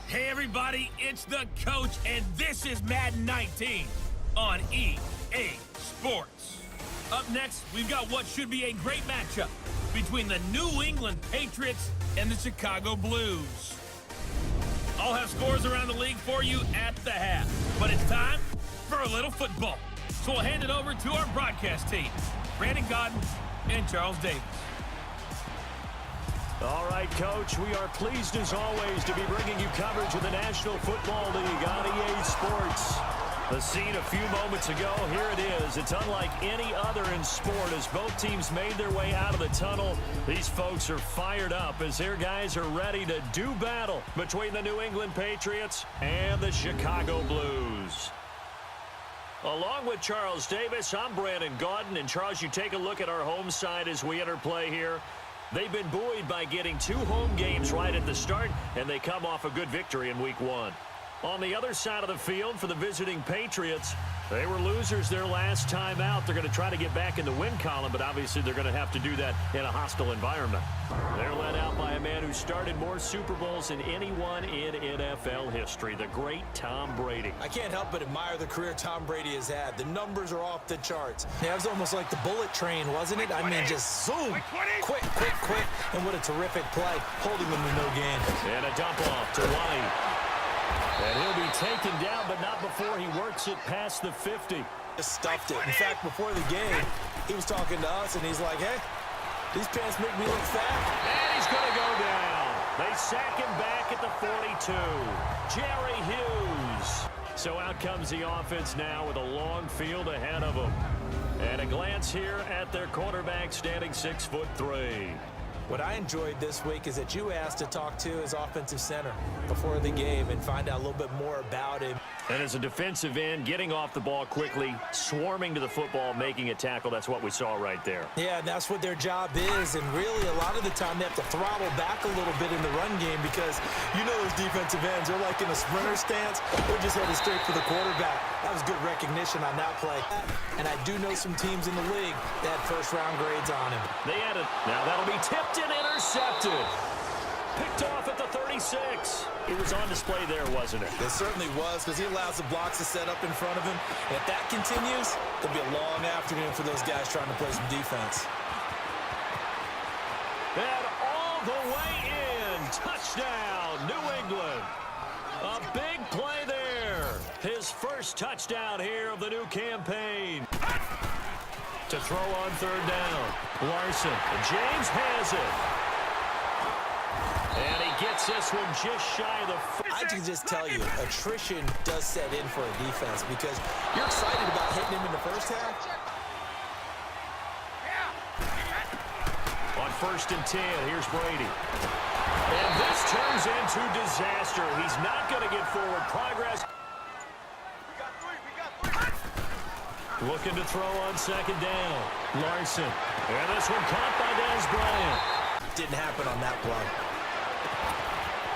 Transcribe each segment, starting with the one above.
Hey everybody, it's the coach, and this is Madden 19 on EA Sports. Up next, we've got what should be a great matchup between the New England Patriots and the Chicago Blues. I'll have scores around the league for you at the half, but it's time for a little football. So we'll hand it over to our broadcast team, Brandon Godden and Charles Davis. All right, Coach, we are pleased as always to be bringing you coverage of the National Football League on EA Sports. The scene a few moments ago, here it is. It's unlike any other in sport as both teams made their way out of the tunnel. These folks are fired up as their guys are ready to do battle between the New England Patriots and the Chicago Blues. Along with Charles Davis, I'm Brandon Godden. And Charles, you take a look at our home side as we enter play here. They've been buoyed by getting 2 home games right at the start, and they come off a good victory in Week 1. On the other side of the field for the visiting Patriots, they were losers their last time out. They're going to try to get back in the win column, but obviously they're going to have to do that in a hostile environment. They're led out by a man who started more Super Bowls than anyone in NFL history, the great Tom Brady. I can't help but admire the career Tom Brady has had. The numbers are off the charts. Yeah, it was almost like the bullet train, wasn't it? I mean, just zoom, quick, and what a terrific play, holding them to no gain. And a dump off to White. And he'll be taken down, but not before he works it past the 50. Just stuffed it. In fact, before the game, he was talking to us, and he's like, hey, these pants make me look fat. And he's going to go down. They sack him back at the 42. Jerry Hughes. So out comes the offense now with a long field ahead of them. And a glance here at their quarterback standing 6'3". What I enjoyed this week is that you asked to talk to his offensive center before the game and find out a little bit more about him. And as a defensive end, getting off the ball quickly, swarming to the football, making a tackle, that's what we saw right there. Yeah, and that's what their job is, and really a lot of the time they have to throttle back a little bit in the run game because you know those defensive ends, they're like in a sprinter stance, they're just headed straight for the quarterback. That was good recognition on that play. And I do know some teams in the league that had first-round grades on him. They had it. Now that'll be tipped and intercepted. Picked off at the 36. It was on display there, wasn't it? It certainly was, because he allows the blocks to set up in front of him. And if that continues, it'll be a long afternoon for those guys trying to play some defense. And all the way in. Touchdown, New England. A big play there. His first touchdown here of the new campaign. To throw on 3rd down. Larson. James has it. And he gets this one just shy of the... I can just tell you, attrition does set in for a defense because you're excited about hitting him in the first half. On 1st and 10, here's Brady. And this turns into disaster. He's not going to get forward progress. Looking to throw on 2nd down. Larson. And this one caught by Dez Bryant. Didn't happen on that play.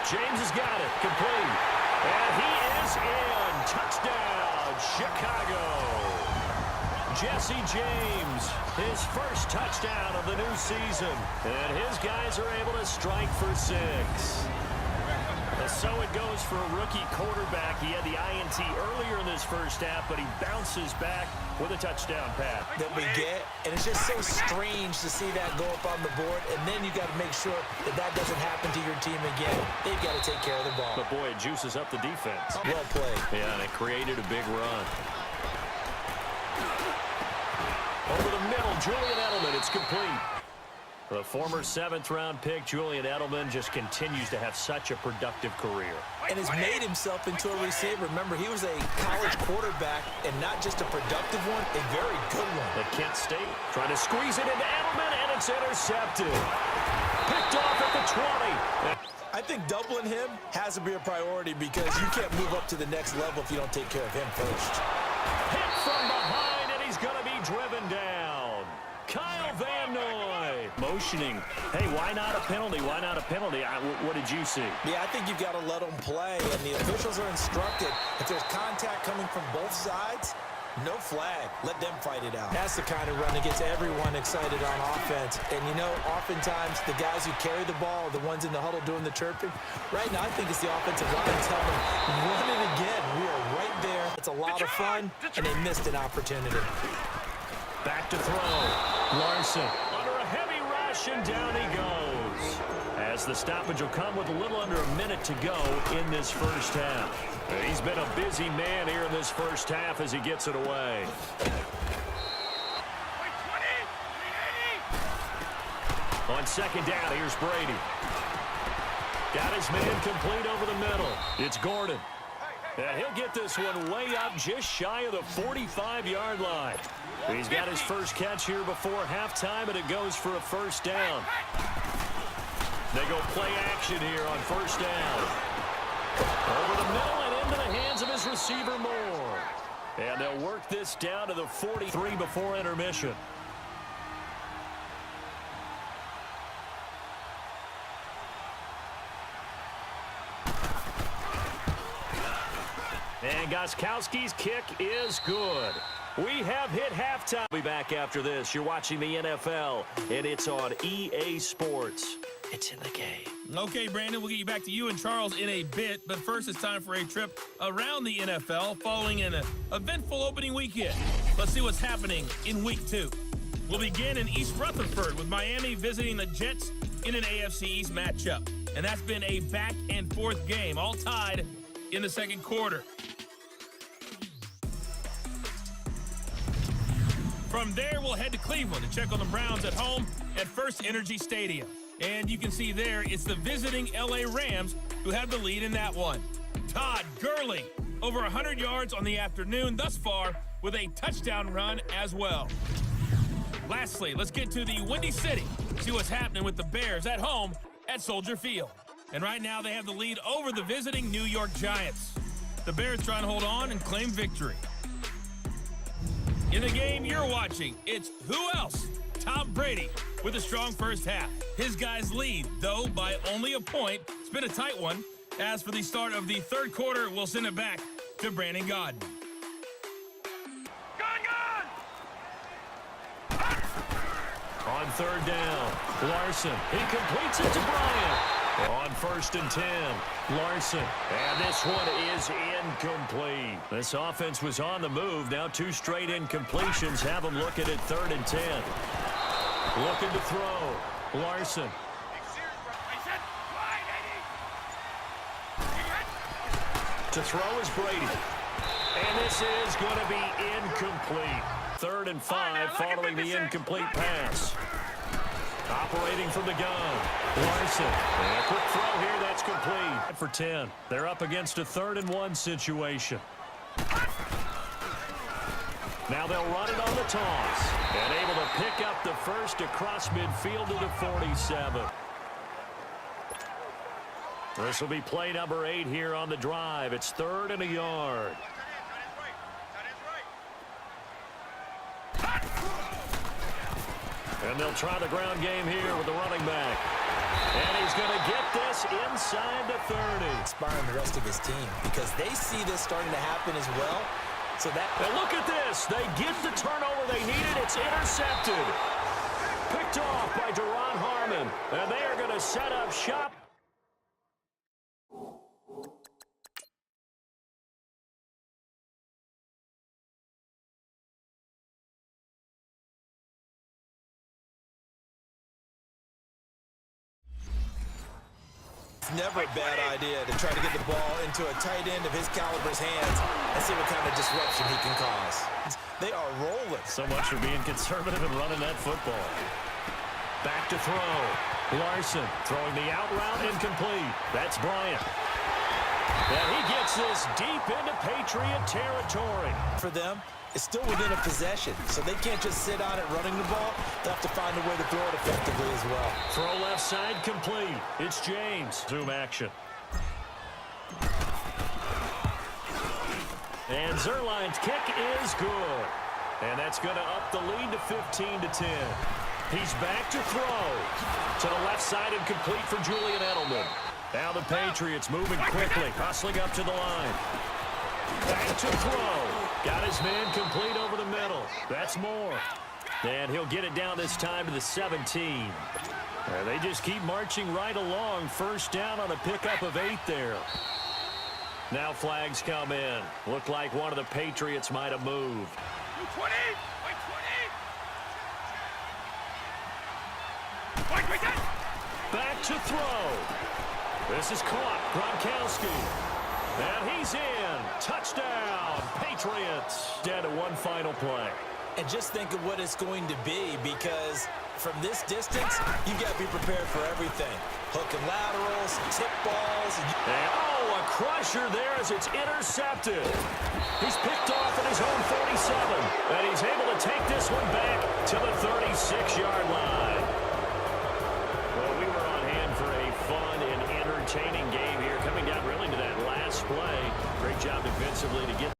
James has got it. Complete. And he is in. Touchdown, Chicago. Jesse James, his first touchdown of the new season. And his guys are able to strike for 6. So it goes for a rookie quarterback. He had the INT earlier in this first half, but he bounces back with a touchdown pass. That we get, and it's just so strange to see that go up on the board, and then you got to make sure that that doesn't happen to your team again. They've got to take care of the ball. But boy, it juices up the defense. Well played. Yeah, and it created a big run. Over the middle, Julian Edelman, it's complete. The former 7th-round pick, Julian Edelman, just continues to have such a productive career. And has made himself into a receiver. Remember, he was a college quarterback, and not just a productive one, a very good one. At Kent State, trying to squeeze it into Edelman, and it's intercepted. Picked off at the 20. I think doubling him has to be a priority because you can't move up to the next level if you don't take care of him first. Hit from behind, and he's going to be driven down. Kyle Van Noy motioning. Hey, why not a penalty? Why not a penalty? What did you see? Yeah, I think you've got to let them play, and the officials are instructed if there's contact coming from both sides, No flag. Let them fight it out. That's the kind of run that gets everyone excited on offense. And, you know, oftentimes the guys who carry the ball are the ones in the huddle doing the chirping. Right now, I think it's the offensive line telling them, run it again. We are right there. It's a lot of fun, and they missed an opportunity. Back to throw. Larson under a heavy rush, and down he goes. As the stoppage will come with a little under a minute to go in this first half. He's been a busy man here in this first half as he gets it away. On second down, here's Brady. Got his man complete over the middle. It's Gordon. And he'll get this one way up just shy of the 45-yard line. He's got his first catch here before halftime, and it goes for a first down. They go play action here on first down. Over the middle and into the hands of his receiver Moore. And they'll work this down to the 43 before intermission. And Gostkowski's kick is good. We have hit halftime. We'll be back after this. You're watching the NFL, and it's on EA Sports. It's in the game. Okay, Brandon, we'll get you back to you and Charles in a bit, but first it's time for a trip around the NFL following an eventful opening weekend. Let's see what's happening in Week 2. We'll begin in East Rutherford with Miami visiting the Jets in an AFC East matchup. And that's been a back-and-forth game, all tied in the second quarter. From there, we'll head to Cleveland to check on the Browns at home at First Energy Stadium. And you can see there, it's the visiting L.A. Rams who have the lead in that one. Todd Gurley, over 100 yards on the afternoon thus far with a touchdown run as well. Lastly, let's get to the Windy City, see what's happening with the Bears at home at Soldier Field. And right now, they have the lead over the visiting New York Giants. The Bears trying to hold on and claim victory. In the game you're watching, it's who else? Tom Brady with a strong first half. His guys lead, though, by only a point. It's been a tight one. As for the start of the third quarter, we'll send it back to Brandon Godden. On third down, Larson. He completes it to Bryant. On first and 10, Larson. And this one is incomplete. This offense was on the move. Now two straight incompletions have them looking at third and 10. Looking to throw. Larson. To throw is Brady. And this is going to be incomplete. 3rd and 5 following the incomplete pass. Operating from the gun. Larson. And a quick throw here. That's complete. For 10. They're up against a 3rd and 1 situation. Now they'll run it on the toss. And able to pick up the first across midfield to the 47. This will be play number 8 here on the drive. It's 3rd and a yard. And they'll try the ground game here with the running back. And he's going to get this inside the 30. Inspiring the rest of his team because they see this starting to happen as well. So that. And look at this. They get the turnover they needed. It's intercepted. Picked off by Deron Harmon. And they are going to set up shop. Never a bad idea to try to get the ball into a tight end of his caliber's hands and see what kind of disruption he can cause. They are rolling. So much for being conservative and running that football. Back to throw. Larson throwing the out route incomplete. That's Bryant. And he gets this deep into Patriot territory. For them, it's still within a possession, so they can't just sit on it running the ball. They'll have to find a way to throw it effectively as well. Throw left side complete. It's James. Zoom action. And Zerline's kick is good. And that's going to up the lead to 15-10. He's back to throw. To the left side and complete for Julian Edelman. Now the Patriots moving quickly, hustling up to the line. Back to throw. Got his man complete over the middle. That's more. And he'll get it down this time to the 17. They just keep marching right along. First down on a pickup of 8 there. Now flags come in. Looked like one of the Patriots might have moved. 20! Back to throw. This is caught. Gronkowski. And he's in. Touchdown. Patriots. Down to one final play. And just think of what it's going to be, because from this distance, you got to be prepared for everything. Hook and laterals, tip balls. And a crusher there as it's intercepted. He's picked off at his own 47. And he's able to take this one back to the 36-yard line. Well, we were on hand for a fun and entertaining game here, coming down really to that last play. Great job defensively to get